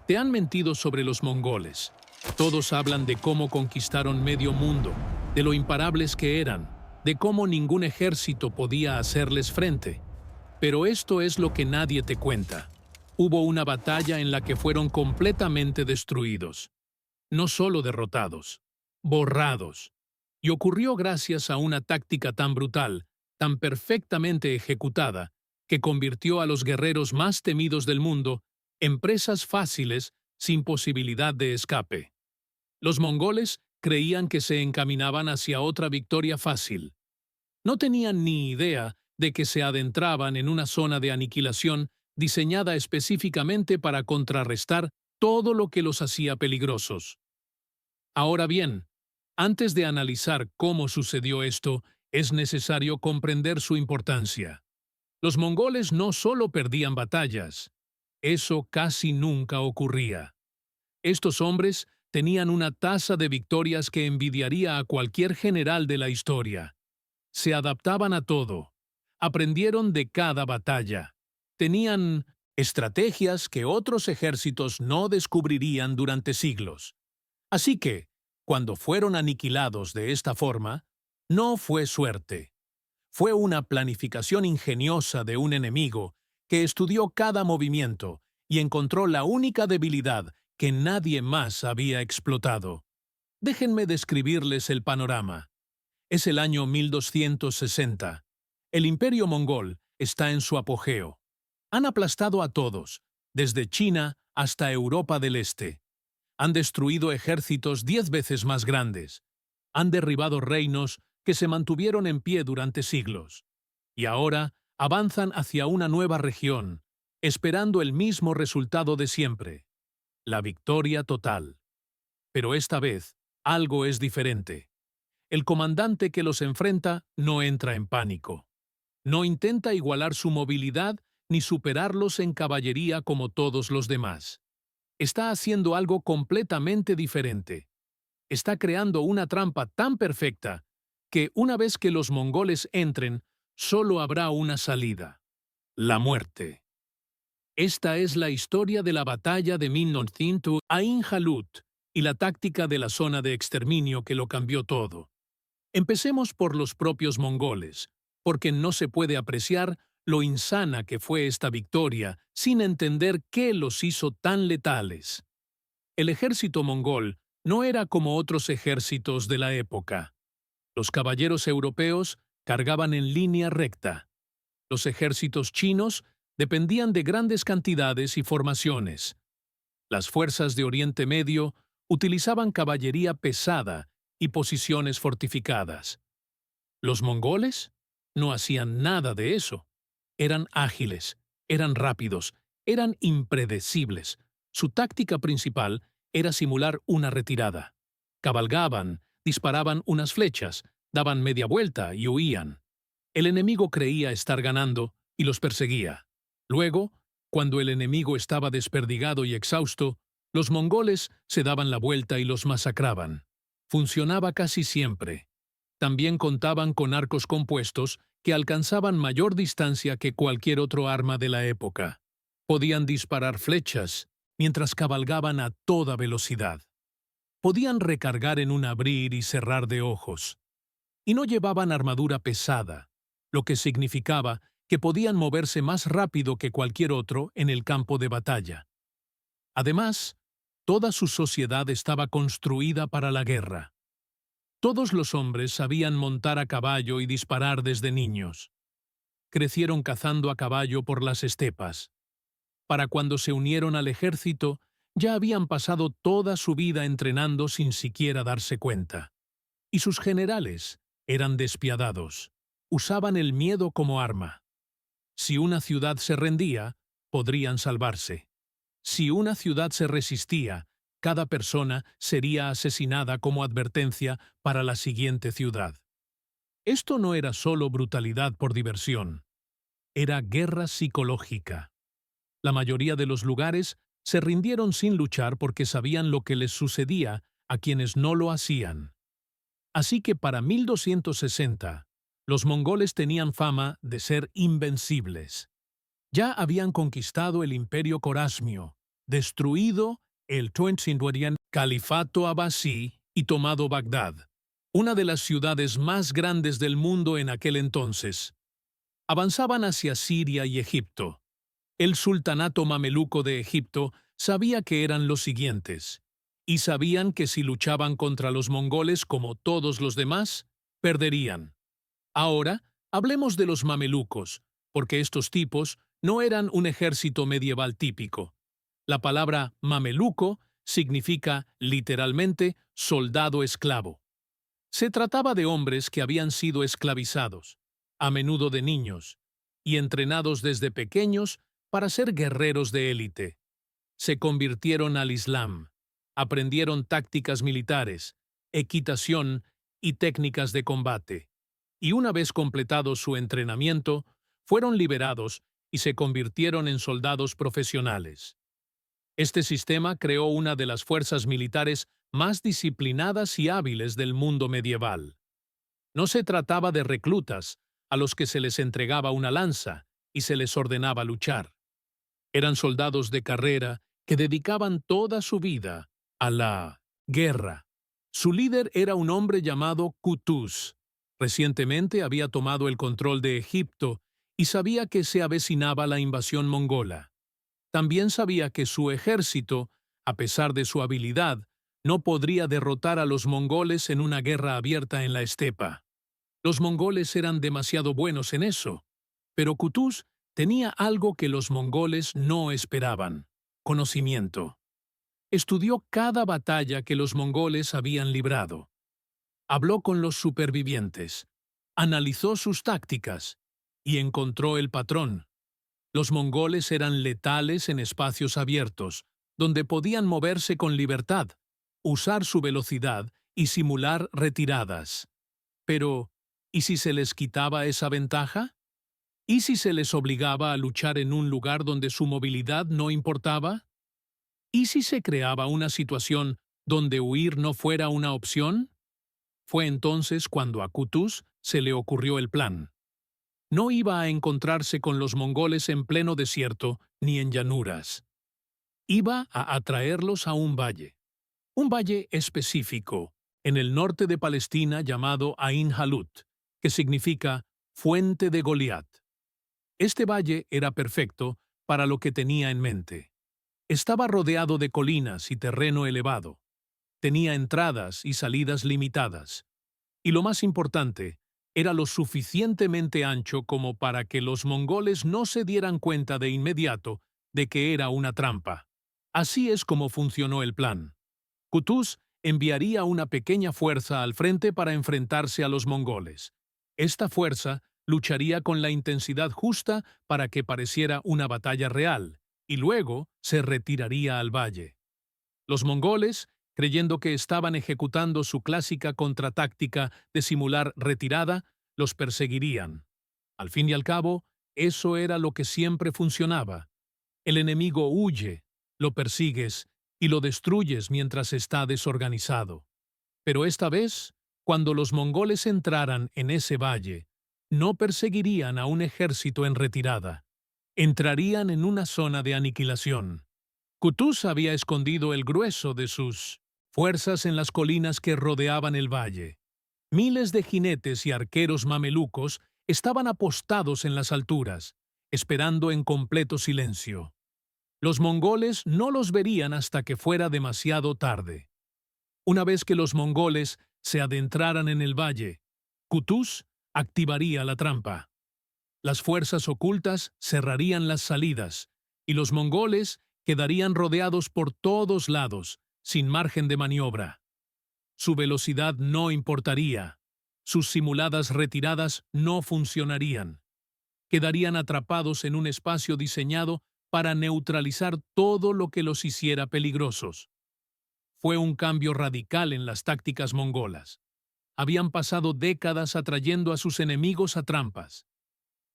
Te han mentido sobre los mongoles. Todos hablan de cómo conquistaron medio mundo, de lo imparables que eran, de cómo ningún ejército podía hacerles frente. Pero esto es lo que nadie te cuenta. Hubo una batalla en la que fueron completamente destruidos. No solo derrotados, borrados. Y ocurrió gracias a una táctica tan brutal, tan perfectamente ejecutada, que convirtió a los guerreros más temidos del mundo en presas fáciles sin posibilidad de escape. Los mongoles creían que se encaminaban hacia otra victoria fácil. No tenían ni idea de que se adentraban en una zona de aniquilación diseñada específicamente para contrarrestar todo lo que los hacía peligrosos. Ahora bien, antes de analizar cómo sucedió esto, es necesario comprender su importancia. Los mongoles no solo perdían batallas, eso casi nunca ocurría. Estos hombres tenían una tasa de victorias que envidiaría a cualquier general de la historia. Se adaptaban a todo, aprendieron de cada batalla, tenían estrategias que otros ejércitos no descubrirían durante siglos. Así que, cuando fueron aniquilados de esta forma, no fue suerte. Fue una planificación ingeniosa de un enemigo que estudió cada movimiento y encontró la única debilidad que nadie más había explotado. Déjenme describirles el panorama. Es el año 1260. El imperio mongol está en su apogeo. Han aplastado a todos, desde China hasta Europa del Este. Han destruido ejércitos 10 veces más grandes. Han derribado reinos que se mantuvieron en pie durante siglos. Y ahora avanzan hacia una nueva región, esperando el mismo resultado de siempre: la victoria total. Pero esta vez, algo es diferente. El comandante que los enfrenta no entra en pánico. No intenta igualar su movilidad ni superarlos en caballería como todos los demás. Está haciendo algo completamente diferente. Está creando una trampa tan perfecta que una vez que los mongoles entren, solo habrá una salida: la muerte. Esta es la historia de la batalla de Minontintu Ain Jalut y la táctica de la zona de exterminio que lo cambió todo. Empecemos por los propios mongoles, porque no se puede apreciar lo insana que fue esta victoria sin entender qué los hizo tan letales. El ejército mongol no era como otros ejércitos de la época. Los caballeros europeos cargaban en línea recta. Los ejércitos chinos dependían de grandes cantidades y formaciones. Las fuerzas de Oriente Medio utilizaban caballería pesada y posiciones fortificadas. Los mongoles no hacían nada de eso. Eran ágiles, eran rápidos, eran impredecibles. Su táctica principal era simular una retirada. Cabalgaban, disparaban unas flechas, daban media vuelta y huían. El enemigo creía estar ganando y los perseguía. Luego, cuando el enemigo estaba desperdigado y exhausto, los mongoles se daban la vuelta y los masacraban. Funcionaba casi siempre. También contaban con arcos compuestos que alcanzaban mayor distancia que cualquier otro arma de la época. Podían disparar flechas mientras cabalgaban a toda velocidad. Podían recargar en un abrir y cerrar de ojos. Y no llevaban armadura pesada, lo que significaba que podían moverse más rápido que cualquier otro en el campo de batalla. Además, toda su sociedad estaba construida para la guerra. Todos los hombres sabían montar a caballo y disparar desde niños. Crecieron cazando a caballo por las estepas. Para cuando se unieron al ejército, ya habían pasado toda su vida entrenando sin siquiera darse cuenta. Y sus generales eran despiadados. Usaban el miedo como arma. Si una ciudad se rendía, podrían salvarse. Si una ciudad se resistía, cada persona sería asesinada como advertencia para la siguiente ciudad. Esto no era solo brutalidad por diversión. Era guerra psicológica. La mayoría de los lugares se rindieron sin luchar porque sabían lo que les sucedía a quienes no lo hacían. Así que para 1260, los mongoles tenían fama de ser invencibles. Ya habían conquistado el imperio corasmio, destruido el Califato Abbasí y tomado Bagdad, una de las ciudades más grandes del mundo en aquel entonces. Avanzaban hacia Siria y Egipto. El sultanato mameluco de Egipto sabía que eran los siguientes, y sabían que si luchaban contra los mongoles como todos los demás, perderían. Ahora, hablemos de los mamelucos, porque estos tipos no eran un ejército medieval típico. La palabra mameluco significa literalmente soldado esclavo. Se trataba de hombres que habían sido esclavizados, a menudo de niños, y entrenados desde pequeños para ser guerreros de élite. Se convirtieron al Islam, aprendieron tácticas militares, equitación y técnicas de combate, y una vez completado su entrenamiento, fueron liberados y se convirtieron en soldados profesionales. Este sistema creó una de las fuerzas militares más disciplinadas y hábiles del mundo medieval. No se trataba de reclutas, a los que se les entregaba una lanza y se les ordenaba luchar. Eran soldados de carrera que dedicaban toda su vida a la guerra. Su líder era un hombre llamado Qutuz. Recientemente había tomado el control de Egipto y sabía que se avecinaba la invasión mongola. También sabía que su ejército, a pesar de su habilidad, no podría derrotar a los mongoles en una guerra abierta en la estepa. Los mongoles eran demasiado buenos en eso, pero Qutuz tenía algo que los mongoles no esperaban: conocimiento. Estudió cada batalla que los mongoles habían librado. Habló con los supervivientes, analizó sus tácticas y encontró el patrón. Los mongoles eran letales en espacios abiertos, donde podían moverse con libertad, usar su velocidad y simular retiradas. Pero, ¿y si se les quitaba esa ventaja? ¿Y si se les obligaba a luchar en un lugar donde su movilidad no importaba? ¿Y si se creaba una situación donde huir no fuera una opción? Fue entonces cuando a Qutuz se le ocurrió el plan. No iba a encontrarse con los mongoles en pleno desierto ni en llanuras. Iba a atraerlos a un valle específico, en el norte de Palestina llamado Ain Jalut, que significa Fuente de Goliat. Este valle era perfecto para lo que tenía en mente. Estaba rodeado de colinas y terreno elevado. Tenía entradas y salidas limitadas. Y lo más importante, era lo suficientemente ancho como para que los mongoles no se dieran cuenta de inmediato de que era una trampa. Así es como funcionó el plan. Qutuz enviaría una pequeña fuerza al frente para enfrentarse a los mongoles. Esta fuerza lucharía con la intensidad justa para que pareciera una batalla real, y luego se retiraría al valle. Los mongoles, creyendo que estaban ejecutando su clásica contratáctica de simular retirada, los perseguirían. Al fin y al cabo, eso era lo que siempre funcionaba. El enemigo huye, lo persigues y lo destruyes mientras está desorganizado. Pero esta vez, cuando los mongoles entraran en ese valle, no perseguirían a un ejército en retirada. Entrarían en una zona de aniquilación. Qutuz había escondido el grueso de sus fuerzas en las colinas que rodeaban el valle. Miles de jinetes y arqueros mamelucos estaban apostados en las alturas, esperando en completo silencio. Los mongoles no los verían hasta que fuera demasiado tarde. Una vez que los mongoles se adentraran en el valle, Qutuz activaría la trampa. Las fuerzas ocultas cerrarían las salidas, y los mongoles quedarían rodeados por todos lados, sin margen de maniobra. Su velocidad no importaría. Sus simuladas retiradas no funcionarían. Quedarían atrapados en un espacio diseñado para neutralizar todo lo que los hiciera peligrosos. Fue un cambio radical en las tácticas mongolas. Habían pasado décadas atrayendo a sus enemigos a trampas.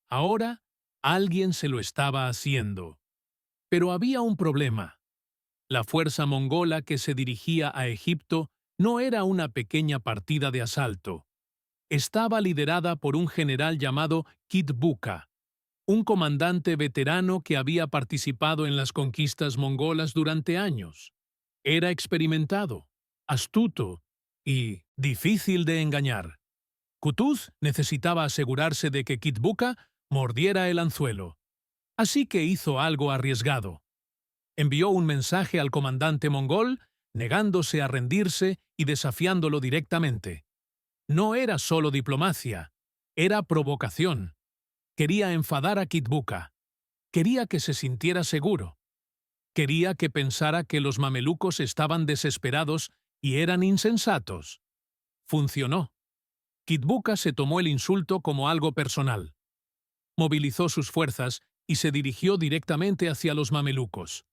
Ahora, alguien se lo estaba haciendo. Pero había un problema. La fuerza mongola que se dirigía a Egipto no era una pequeña partida de asalto. Estaba liderada por un general llamado Kit Buqa. un comandante veterano que había participado en las conquistas mongolas durante años. Era experimentado, astuto y difícil de engañar. Kutuz necesitaba asegurarse de que Kitbuka mordiera el anzuelo. Así que hizo algo arriesgado. Envió un mensaje al comandante mongol, negándose a rendirse y desafiándolo directamente. No era solo diplomacia, era provocación. Quería enfadar a Kitbuka. Quería que se sintiera seguro. Quería que pensara que los mamelucos estaban desesperados y eran insensatos. Funcionó. Kitbuka se tomó el insulto como algo personal. Movilizó sus fuerzas y se dirigió directamente hacia los mamelucos.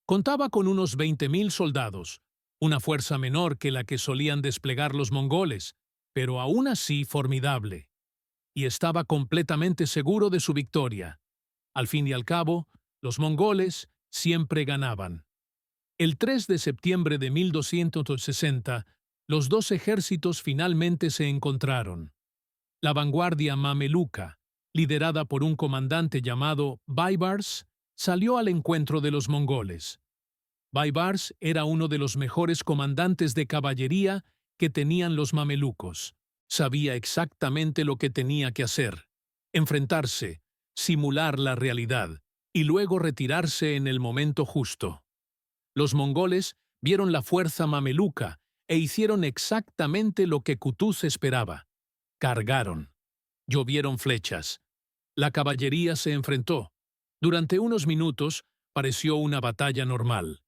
Contaba con unos 20.000 soldados, una fuerza menor que la que solían desplegar los mongoles, pero aún así formidable. Y estaba completamente seguro de su victoria. Al fin y al cabo, los mongoles siempre ganaban. El 3 de septiembre de 1260, los dos ejércitos finalmente se encontraron. La vanguardia mameluca, liderada por un comandante llamado Baibars, salió al encuentro de los mongoles. Baibars era uno de los mejores comandantes de caballería que tenían los mamelucos. Sabía exactamente lo que tenía que hacer: enfrentarse, simular la realidad y luego retirarse en el momento justo. Los mongoles vieron la fuerza mameluca e hicieron exactamente lo que Kutuz esperaba. Cargaron. Llovieron flechas. La caballería se enfrentó. Durante unos minutos pareció una batalla normal.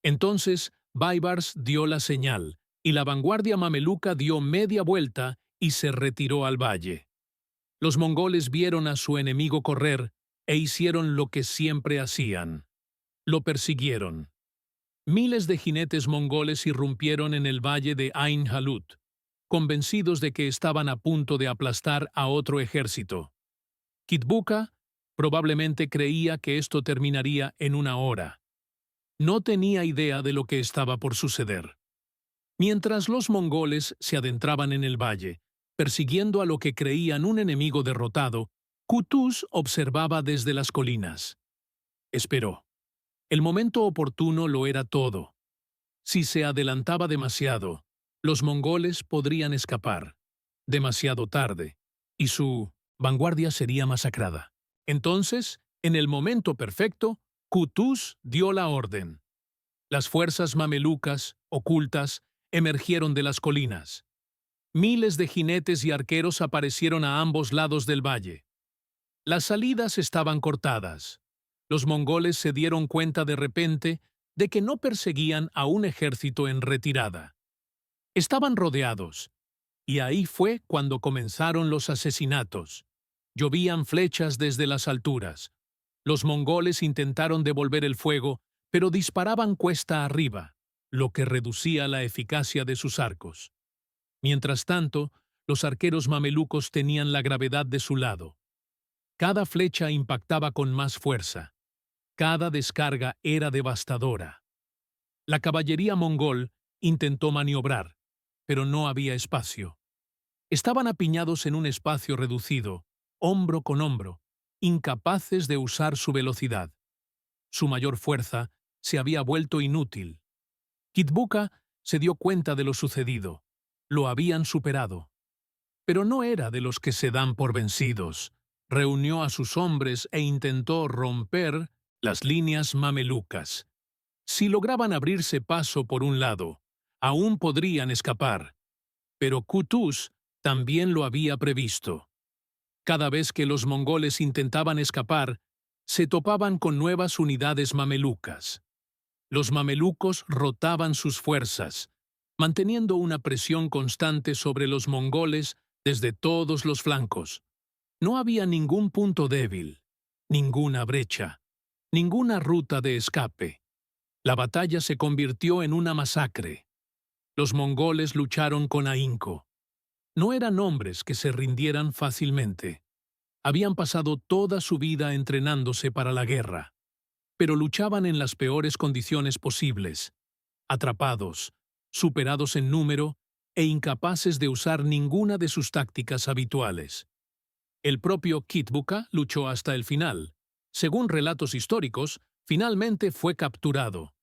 Entonces Baibars dio la señal y la vanguardia mameluca dio media vuelta y se retiró al valle. Los mongoles vieron a su enemigo correr e hicieron lo que siempre hacían. Lo persiguieron. Miles de jinetes mongoles irrumpieron en el valle de Ain Jalut, convencidos de que estaban a punto de aplastar a otro ejército. Kitbuka probablemente creía que esto terminaría en una hora. No tenía idea de lo que estaba por suceder. Mientras los mongoles se adentraban en el valle, persiguiendo a lo que creían un enemigo derrotado, Kutuz observaba desde las colinas. Esperó. El momento oportuno lo era todo. Si se adelantaba demasiado, los mongoles podrían escapar. Demasiado tarde, y su vanguardia sería masacrada. Entonces, en el momento perfecto, Kutuz dio la orden. Las fuerzas mamelucas, ocultas, emergieron de las colinas. Miles de jinetes y arqueros aparecieron a ambos lados del valle. Las salidas estaban cortadas. Los mongoles se dieron cuenta de repente de que no perseguían a un ejército en retirada. Estaban rodeados, y ahí fue cuando comenzaron los asesinatos. Llovían flechas desde las alturas. Los mongoles intentaron devolver el fuego, pero disparaban cuesta arriba, lo que reducía la eficacia de sus arcos. Mientras tanto, los arqueros mamelucos tenían la gravedad de su lado. Cada flecha impactaba con más fuerza. Cada descarga era devastadora. La caballería mongol intentó maniobrar, pero no había espacio. Estaban apiñados en un espacio reducido, hombro con hombro, incapaces de usar su velocidad. Su mayor fuerza se había vuelto inútil. Kitbuka se dio cuenta de lo sucedido. Lo habían superado. Pero no era de los que se dan por vencidos. Reunió a sus hombres e intentó romper las líneas mamelucas. Si lograban abrirse paso por un lado, aún podrían escapar. Pero Kutuz también lo había previsto. Cada vez que los mongoles intentaban escapar, se topaban con nuevas unidades mamelucas. Los mamelucos rotaban sus fuerzas, manteniendo una presión constante sobre los mongoles desde todos los flancos. No había ningún punto débil, ninguna brecha, ninguna ruta de escape. La batalla se convirtió en una masacre. Los mongoles lucharon con ahínco. No eran hombres que se rindieran fácilmente. Habían pasado toda su vida entrenándose para la guerra, pero luchaban en las peores condiciones posibles, atrapados, superados en número e incapaces de usar ninguna de sus tácticas habituales. El propio Kitbuka luchó hasta el final. Según relatos históricos, finalmente fue capturado.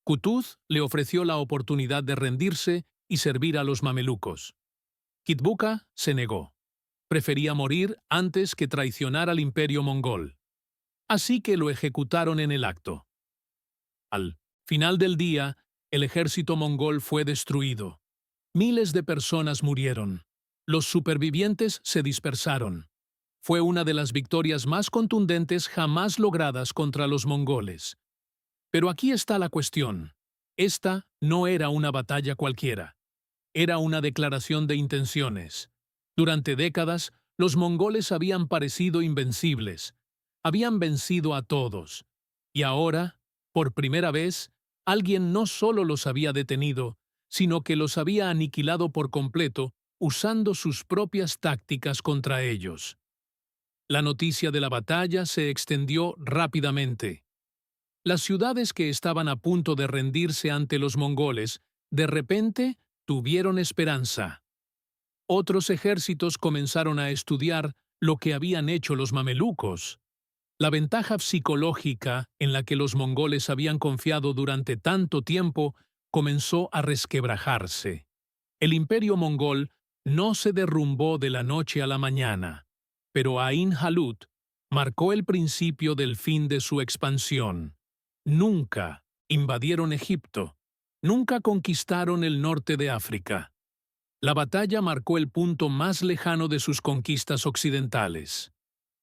Kutuz le ofreció la oportunidad de rendirse y servir a los mamelucos. Kitbuka se negó. Prefería morir antes que traicionar al imperio mongol. Así que lo ejecutaron en el acto. Al final del día, el ejército mongol fue destruido. Miles de personas murieron. Los supervivientes se dispersaron. Fue una de las victorias más contundentes jamás logradas contra los mongoles. Pero aquí está la cuestión. Esta no era una batalla cualquiera. Era una declaración de intenciones. Durante décadas, los mongoles habían parecido invencibles. Habían vencido a todos. Y ahora, por primera vez, alguien no solo los había detenido, sino que los había aniquilado por completo usando sus propias tácticas contra ellos. La noticia de la batalla se extendió rápidamente. Las ciudades que estaban a punto de rendirse ante los mongoles, de repente, tuvieron esperanza. Otros ejércitos comenzaron a estudiar lo que habían hecho los mamelucos. La ventaja psicológica en la que los mongoles habían confiado durante tanto tiempo comenzó a resquebrajarse. El imperio mongol no se derrumbó de la noche a la mañana, pero Ain Jalut marcó el principio del fin de su expansión. Nunca invadieron Egipto, nunca conquistaron el norte de África. La batalla marcó el punto más lejano de sus conquistas occidentales.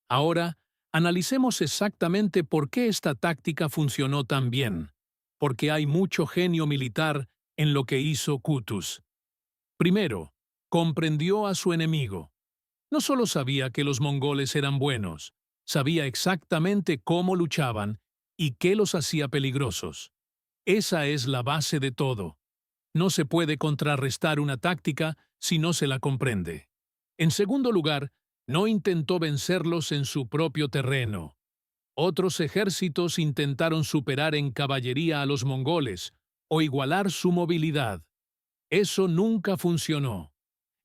Ahora, analicemos exactamente por qué esta táctica funcionó tan bien, porque hay mucho genio militar en lo que hizo Kutuz. Primero, comprendió a su enemigo. No solo sabía que los mongoles eran buenos, sabía exactamente cómo luchaban y qué los hacía peligrosos. Esa es la base de todo. No se puede contrarrestar una táctica si no se la comprende. En segundo lugar, no intentó vencerlos en su propio terreno. Otros ejércitos intentaron superar en caballería a los mongoles o igualar su movilidad. Eso nunca funcionó.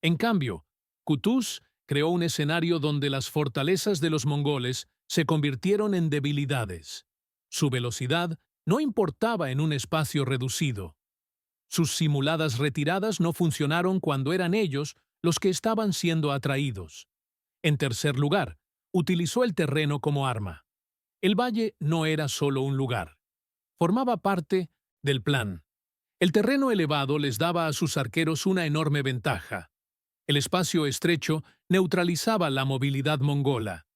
En cambio, Kutuz creó un escenario donde las fortalezas de los mongoles se convirtieron en debilidades. Su velocidad no importaba en un espacio reducido. Sus simuladas retiradas no funcionaron cuando eran ellos los que estaban siendo atraídos. En tercer lugar, utilizó el terreno como arma. El valle no era solo un lugar. Formaba parte del plan. El terreno elevado les daba a sus arqueros una enorme ventaja. El espacio estrecho neutralizaba la movilidad mongola.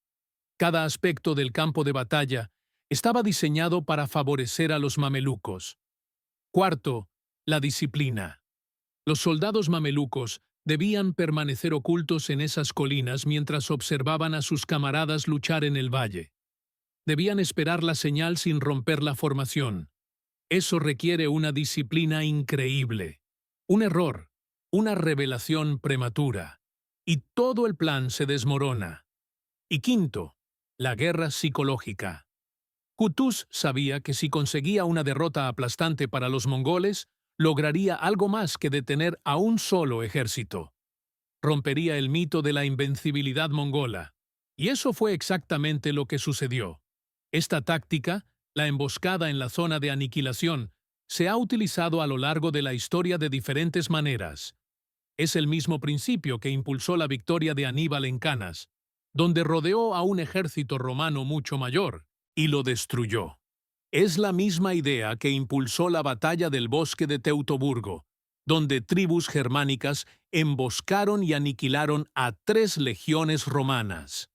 Cada aspecto del campo de batalla estaba diseñado para favorecer a los mamelucos. Cuarto, la disciplina. Los soldados mamelucos debían permanecer ocultos en esas colinas mientras observaban a sus camaradas luchar en el valle. Debían esperar la señal sin romper la formación. Eso requiere una disciplina increíble. Un error, una revelación prematura, y todo el plan se desmorona. Y quinto, la guerra psicológica. Kutuz sabía que si conseguía una derrota aplastante para los mongoles, lograría algo más que detener a un solo ejército. Rompería el mito de la invencibilidad mongola. Y eso fue exactamente lo que sucedió. Esta táctica, la emboscada en la zona de aniquilación, se ha utilizado a lo largo de la historia de diferentes maneras. Es el mismo principio que impulsó la victoria de Aníbal en Canas, donde rodeó a un ejército romano mucho mayor y lo destruyó. Es la misma idea que impulsó la batalla del bosque de Teutoburgo, donde tribus germánicas emboscaron y aniquilaron a 3 legiones romanas.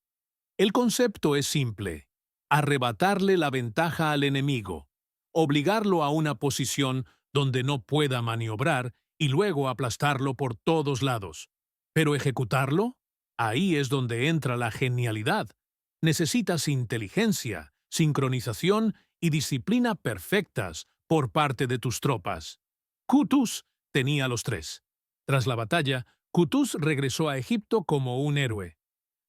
El concepto es simple: arrebatarle la ventaja al enemigo, obligarlo a una posición donde no pueda maniobrar y luego aplastarlo por todos lados. Pero ejecutarlo, ahí es donde entra la genialidad. Necesitas inteligencia, sincronización y disciplina perfectas por parte de tus tropas. Kutuz tenía los 3. Tras la batalla, Kutuz regresó a Egipto como un héroe.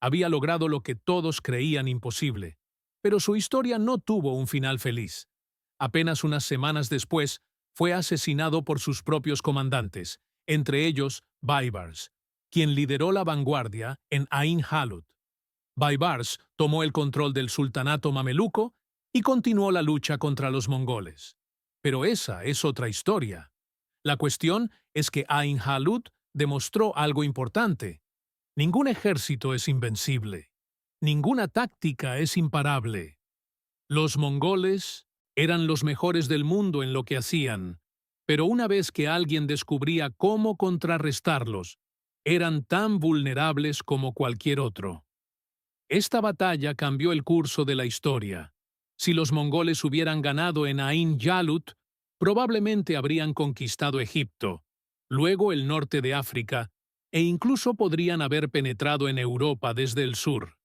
Había logrado lo que todos creían imposible. Pero su historia no tuvo un final feliz. Apenas unas semanas después, fue asesinado por sus propios comandantes, entre ellos Baibars, quien lideró la vanguardia en Ain Jalut. Baibars tomó el control del sultanato mameluco y continuó la lucha contra los mongoles. Pero esa es otra historia. La cuestión es que Ain Jalut demostró algo importante. Ningún ejército es invencible. Ninguna táctica es imparable. Los mongoles eran los mejores del mundo en lo que hacían, pero una vez que alguien descubría cómo contrarrestarlos, eran tan vulnerables como cualquier otro. Esta batalla cambió el curso de la historia. Si los mongoles hubieran ganado en Ain Jalut, probablemente habrían conquistado Egipto, luego el norte de África, e incluso podrían haber penetrado en Europa desde el sur.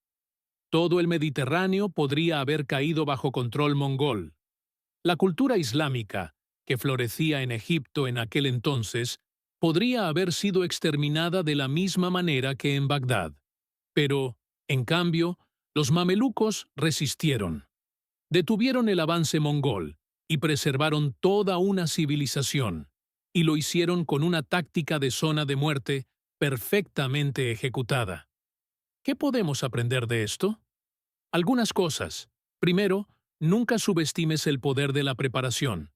Todo el Mediterráneo podría haber caído bajo control mongol. La cultura islámica, que florecía en Egipto en aquel entonces, podría haber sido exterminada de la misma manera que en Bagdad. Pero, en cambio, los mamelucos resistieron. Detuvieron el avance mongol y preservaron toda una civilización, y lo hicieron con una táctica de zona de muerte perfectamente ejecutada. ¿Qué podemos aprender de esto? Algunas cosas. Primero, nunca subestimes el poder de la preparación.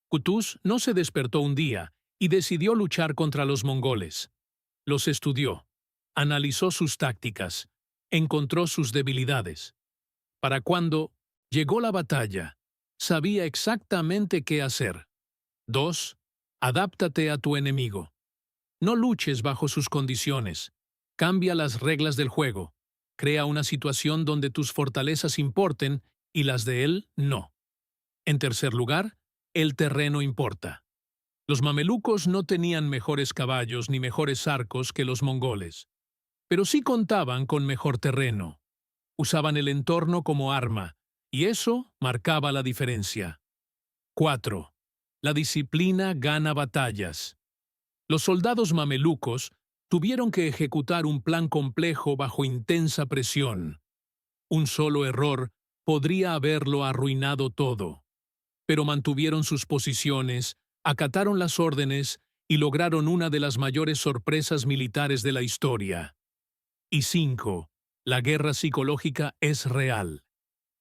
Qutuz no se despertó un día y decidió luchar contra los mongoles. Los estudió, analizó sus tácticas, encontró sus debilidades. Para cuando llegó la batalla, sabía exactamente qué hacer. 2. Adáptate a tu enemigo. No luches bajo sus condiciones. Cambia las reglas del juego. Crea una situación donde tus fortalezas importen y las de él no. En tercer lugar, el terreno importa. Los mamelucos no tenían mejores caballos ni mejores arcos que los mongoles, pero sí contaban con mejor terreno. Usaban el entorno como arma, y eso marcaba la diferencia. 4. La disciplina gana batallas. Los soldados mamelucos tuvieron que ejecutar un plan complejo bajo intensa presión. Un solo error podría haberlo arruinado todo. Pero mantuvieron sus posiciones, acataron las órdenes y lograron una de las mayores sorpresas militares de la historia. Y 5. La guerra psicológica es real.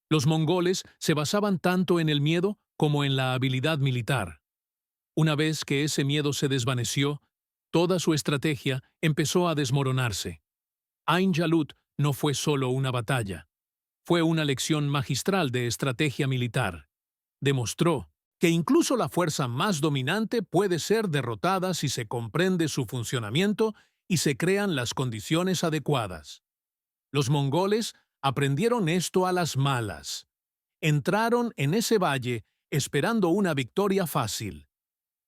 Los mongoles se basaban tanto en el miedo como en la habilidad militar. Una vez que ese miedo se desvaneció, toda su estrategia empezó a desmoronarse. Ain Jalut no fue solo una batalla. Fue una lección magistral de estrategia militar. Demostró que incluso la fuerza más dominante puede ser derrotada si se comprende su funcionamiento y se crean las condiciones adecuadas. Los mongoles aprendieron esto a las malas. Entraron en ese valle esperando una victoria fácil.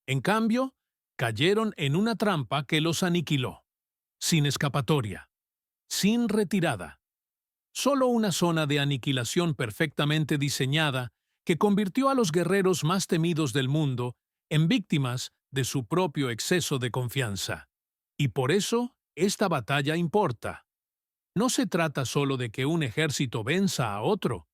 En cambio, cayeron en una trampa que los aniquiló. Sin escapatoria. Sin retirada. Solo una zona de aniquilación perfectamente diseñada que convirtió a los guerreros más temidos del mundo en víctimas de su propio exceso de confianza. Y por eso, esta batalla importa. No se trata solo de que un ejército venza a otro.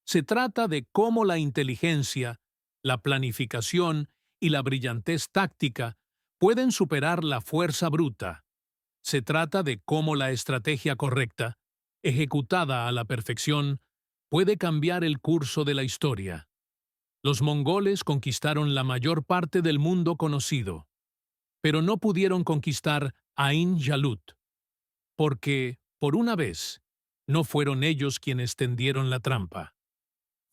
Se trata de cómo la inteligencia, la planificación y la brillantez táctica pueden superar la fuerza bruta. Se trata de cómo la estrategia correcta, ejecutada a la perfección, puede cambiar el curso de la historia. Los mongoles conquistaron la mayor parte del mundo conocido, pero no pudieron conquistar Ain Jalut, porque, por una vez, no fueron ellos quienes tendieron la trampa.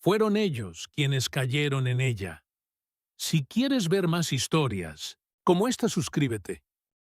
Fueron ellos quienes cayeron en ella. Si quieres ver más historias como esta, suscríbete.